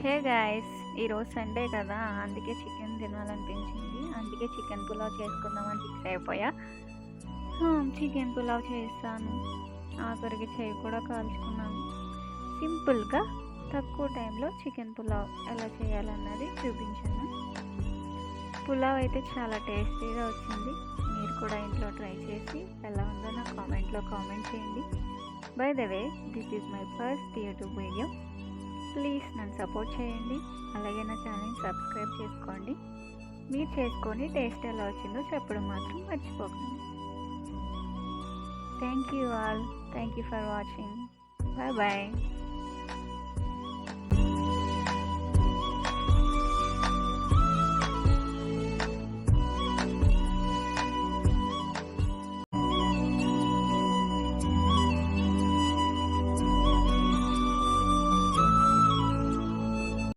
Hey guys, ఈరోజు Sunday కదా, అందుకే చికెన్ తినాలనిపించింది. అందుకే చికెన్ పులావ్ చేసుకుందామని ఫిక్స్ అయిపోయా. చికెన్ పులావ్ చేస్తాను. ఆఖరికి చేయి కూడా కాల్చుకున్నాను. సింపుల్గా తక్కువ టైంలో చికెన్ పులావ్ ఎలా చేయాలన్నది చూపించాను. పులావ్ అయితే చాలా టేస్టీగా వచ్చింది. మీరు కూడా ఇంట్లో ట్రై చేసి ఎలా ఉందో నా కామెంట్లో కామెంట్ చేయండి. By the way, this is my first YouTube video. Please నన్ను సపోర్ట్ చేయండి. అలాగే నా ఛానల్ని సబ్స్క్రైబ్ చేసుకోండి. మీరు చేసుకొని టేస్ట్ ఎలా వచ్చిందో చెప్పడం మాత్రం మర్చిపోకండి. Thank you all. Thank you for watching. Bye bye.